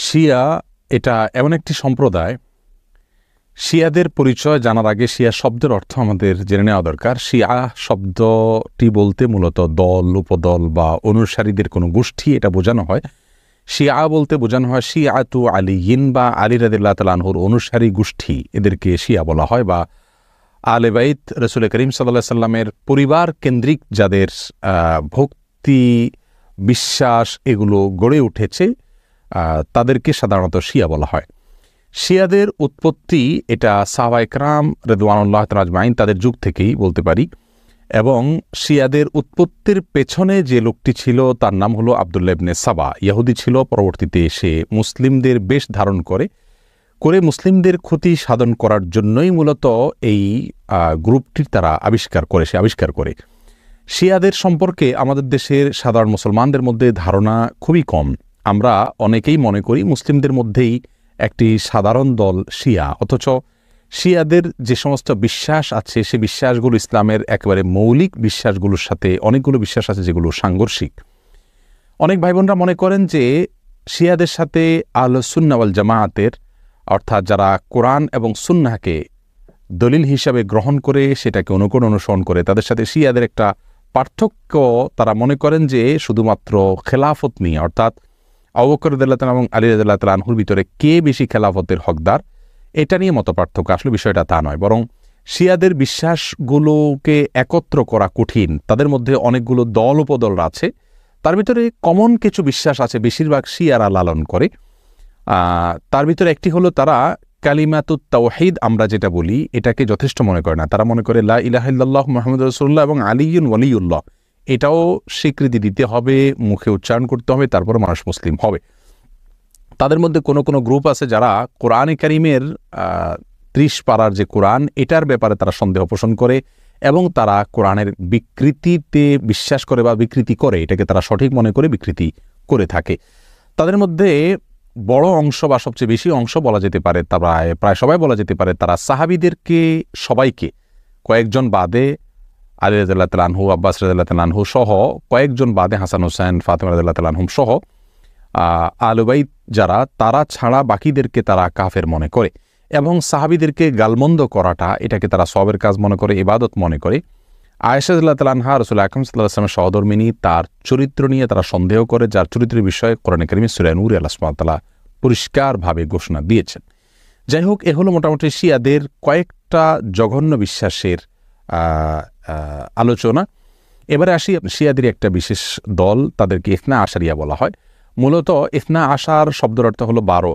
শিয়া এটা এমন একটি সম্প্রদায়, শিয়াদের পরিচয় জানার আগে শিয়া শব্দের অর্থ আমাদের জেনে নেওয়া দরকার। শিয়া শব্দটি বলতে মূলত দল, উপদল বা অনুসারীদের কোনো গোষ্ঠী এটা বোঝানো হয়। শিয়া বলতে বোঝানো হয় শিয়াতু আলিয়িন বা আলী রাদিয়াল্লাহু তাআলা আনহুর অনুসারী গোষ্ঠী, এদেরকে শিয়া বলা হয়। বা আলে বাইত রাসূল করিম সাল্লাল্লাহু আলাইহি সাল্লামের পরিবার কেন্দ্রিক যাদের ভক্তি, বিশ্বাস এগুলো গড়ে উঠেছে তাদেরকে সাধারণত শিয়া বলা হয়। শিয়াদের উৎপত্তি এটা সাহাবায়ে কেরাম রিদওয়ানুল্লাহ তাআলা আজমাইন তাদের যুগ থেকেই বলতে পারি। এবং শিয়াদের উৎপত্তির পেছনে যে লোকটি ছিল তার নাম হলো আব্দুল্লাহ ইবনে সাবা। ইহুদি ছিল, পরবর্তীতে সে মুসলিমদের বেশ ধারণ করে মুসলিমদের ক্ষতি সাধন করার জন্যই মূলত এই গ্রুপটির তারা আবিষ্কার করে। শিয়াদের সম্পর্কে আমাদের দেশের সাধারণ মুসলমানদের মধ্যে ধারণা খুবই কম। আমরা অনেকেই মনে করি মুসলিমদের মধ্যেই একটি সাধারণ দল শিয়া, অথচ শিয়াদের যে সমস্ত বিশ্বাস আছে সে বিশ্বাসগুলো ইসলামের একেবারে মৌলিক বিশ্বাসগুলোর সাথে অনেকগুলো বিশ্বাস আছে যেগুলো সাংঘর্ষিক। অনেক ভাই বোনরা মনে করেন যে শিয়াদের সাথে আহলে সুন্নাহ ওয়াল জামায়াতের, অর্থাৎ যারা কোরআন এবং সুন্নাহকে দলিল হিসাবে গ্রহণ করে সেটাকে অনুসরণ করে, তাদের সাথে শিয়াদের একটা পার্থক্য তারা মনে করেন যে শুধুমাত্র খেলাফত নিয়ে, অর্থাৎ আবু বকর রাদিয়াল্লাহু তাআলা এবং আলী রাদিয়াল্লাহু তাআলা আনহুর ভিতরে কে বেশি খেলাফতের হকদার এটা নিয়ে মত পার্থক্য। আসলে বিষয়টা তা নয়, বরং শিয়াদের বিশ্বাসগুলোকে একত্র করা কঠিন। তাদের মধ্যে অনেকগুলো দল উপদল আছে, তার ভিতরে কমন কিছু বিশ্বাস আছে বেশিরভাগ শিয়ারা লালন করে। তার ভিতরে একটি হলো তারা কালিমাতুত তাওহীদ আমরা যেটা বলি এটাকে যথেষ্ট মনে করে না। তারা মনে করে লা ইলাহা ইল্লাল্লাহ মুহাম্মাদুর রাসূলুল্লাহ এবং আলিয়ুন ওয়ালিউল্লাহ এটাও স্বীকৃতি দিতে হবে, মুখে উচ্চারণ করতে হবে, তারপরে মানুষ মুসলিম হবে। তাদের মধ্যে কোনো গ্রুপ আছে যারা কোরআনে কারিমের ৩০ পারার যে কোরআন এটার ব্যাপারে তারা সন্দেহ পোষণ করে এবং তারা কোরআনের বিকৃতিতে বিশ্বাস করে বা বিকৃতি করে, এটাকে তারা সঠিক মনে করে বিকৃতি করে থাকে। তাদের মধ্যে বড় অংশ বা সবচেয়ে বেশি অংশ বলা যেতে পারে, প্রায় সবাই বলা যেতে পারে, তারা সাহাবীদেরকে সবাইকে কয়েকজন বাদে আলী রাদিয়াল্লাহু তাআলা আনহু, আব্বাস রাদিয়াল্লাহু তাআলা আনহু সহ কয়েকজন বাদে হাসান হোসেন, ফাতেমা রাদিয়াল্লাহু তাআলা আনহুম সহ আহলে বাইত যারা তারা ছাড়া বাকিদেরকে তারা কাফের মনে করে এবং সাহাবীদেরকে গালমন্দ করাটা এটাকে তারা সওয়াবের কাজ মনে করে, ইবাদত মনে করে। আয়েশা রাদিয়াল্লাহু তাআলা আনহা রাসূল আকরাম সাল্লাল্লাহু আলাইহি ওয়াসাল্লামের সহধর্মিণী, তার চরিত্র নিয়ে তারা সন্দেহ করে, যার চরিত্রের বিষয়ে কোরআনে কারিমে সূরা নূরে আল্লাহ সুবহানাহু ওয়া তাআলা পরিষ্কারভাবে ঘোষণা দিয়েছেন। যাই হোক, এ হলো মোটামুটি শিয়াদের কয়েকটা জঘন্য বিশ্বাসের আলোচনা। এবারে আসি শিয়াদের একটা বিশেষ দল, তাদেরকে ইসনা আশারিয়া বলা হয়। মূলত ইসনা আশার শব্দের অর্থ হলো 12।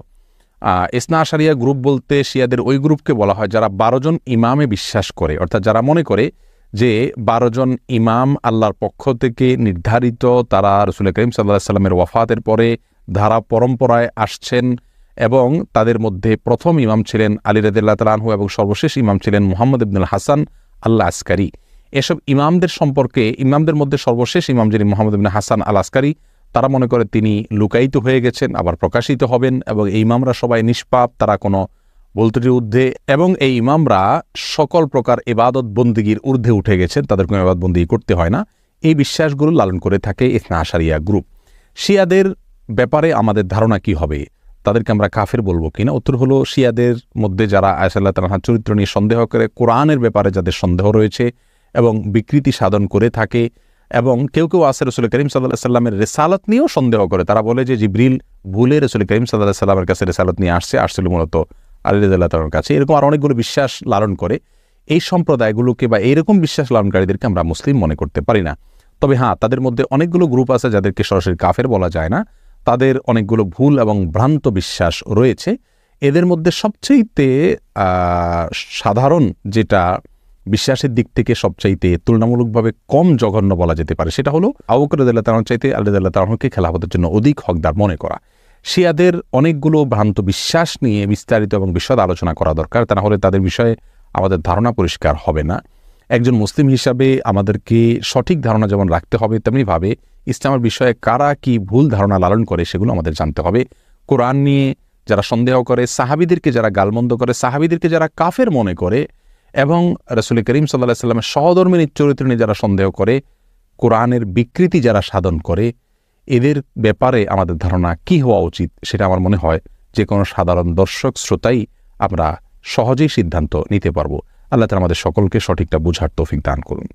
ইসনা আশারিয়া গ্রুপ বলতে শিয়াদের ওই গ্রুপকে বলা হয় যারা 12 জন ইমামে বিশ্বাস করে, অর্থাৎ যারা মনে করে যে 12 জন ইমাম আল্লাহর পক্ষ থেকে নির্ধারিত, তারা রাসূল করিম সাল্লাল্লাহু আলাইহি সাল্লামের ওয়াফাতের পরে ধারা পরম্পরায় আসছেন এবং তাদের মধ্যে প্রথম ইমাম ছিলেন আলী রাদিয়াল্লাহু তাআলা আনহু এবং সর্বশেষ ইমাম ছিলেন মুহাম্মদ ইবনুল হাসান আল আসকারী। এসব ইমামদের সম্পর্কে, ইমামদের মধ্যে সর্বশেষ ইমাম যিনি মুহাম্মদ ইবনে হাসান আল আসকারী, তারা মনে করে তিনি লুকায়িত হয়ে গেছেন, আবার প্রকাশিত হবেন এবং এই ইমামরা সবাই নিষ্পাপ, তারা কোনো বলতের ঊর্ধ্বে এবং এই ইমামরা সকল প্রকার ইবাদত বন্দিগির ঊর্ধ্বে উঠে গেছেন, তাদের কোনো ইবাদত বন্দিগি করতে হয় না। এই বিশ্বাসগুলো লালন করে থাকে ইসনা আশারিয়া গ্রুপ। শিয়াদের ব্যাপারে আমাদের ধারণা কি হবে, তাদেরকে আমরা কাফের বলবো কিনা? উত্তর হলো, শিয়াদের মধ্যে যারা আয়েশা রাদিয়াল্লাহু তাআলার চরিত্র নিয়ে সন্দেহ করে, কোরআনের ব্যাপারে যাদের সন্দেহ রয়েছে এবং বিকৃতি সাধন করে থাকে, এবং কেউ আছে রাসূল করিম সাল্লাল্লাহু আলাইহি সাল্লামের রিসালাত নিয়েও সন্দেহ করে। তারা বলে যে জিবরিল ভুলে রাসূল করিম সাল্লাল্লাহু আলাইহি সাল্লামের কাছে রিসালাত নিয়ে আসছিল মূলত আলী রাদিয়াল্লাহু তাআলার কাছে। এরকম আর অনেকগুলো বিশ্বাস লালন করে। এই সম্প্রদায়গুলোকে বা এইরকম বিশ্বাস লালনকারীদেরকে আমরা মুসলিম মনে করতে পারি না। তবে হ্যাঁ, তাদের মধ্যে অনেকগুলো গ্রুপ আছে যাদেরকে সরাসরি কাফের বলা যায় না, তাদের অনেকগুলো ভুল এবং ভ্রান্ত বিশ্বাস রয়েছে। এদের মধ্যে সবচেয়ে সাধারণ যেটা বিশ্বাসের দিক থেকে সবচাইতে তুলনামূলকভাবে কম জঘন্য বলা যেতে পারে সেটা হলো আবু বকর রাদিয়াল্লাহু তাআলা চাইতে আলী রাদিয়াল্লাহু তাআলাকে খেলাফতের জন্য অধিক হকদার মনে করা। শিয়াদের অনেকগুলো ভ্রান্ত বিশ্বাস নিয়ে বিস্তারিত এবং বিশদ আলোচনা করা দরকার, তা না হলে তাদের বিষয়ে আমাদের ধারণা পরিষ্কার হবে না। একজন মুসলিম হিসাবে আমাদেরকে সঠিক ধারণা যেমন রাখতে হবে, তেমনিভাবে ইসলামের বিষয়ে কারা কি ভুল ধারণা লালন করে সেগুলো আমাদের জানতে হবে। কোরআন নিয়ে যারা সন্দেহ করে, সাহাবীদেরকে যারা গালমন্দ করে, সাহাবীদেরকে যারা কাফের মনে করে এবং রাসূল করিম সাল্লাল্লাহু আলাইহি সাল্লামের সহধর্মিণীর চরিত্র নিয়ে যারা সন্দেহ করে, কোরআনের বিকৃতি যারা সাধন করে, এদের ব্যাপারে আমাদের ধারণা কি হওয়া উচিত, সেটা আমার মনে হয় যে কোনো সাধারণ দর্শক শ্রোতাই আমরা সহজেই সিদ্ধান্ত নিতে পারবো। আল্লাহ তাআলা আমাদের সকলকে সঠিকটা বুঝার তৌফিক দান করুন।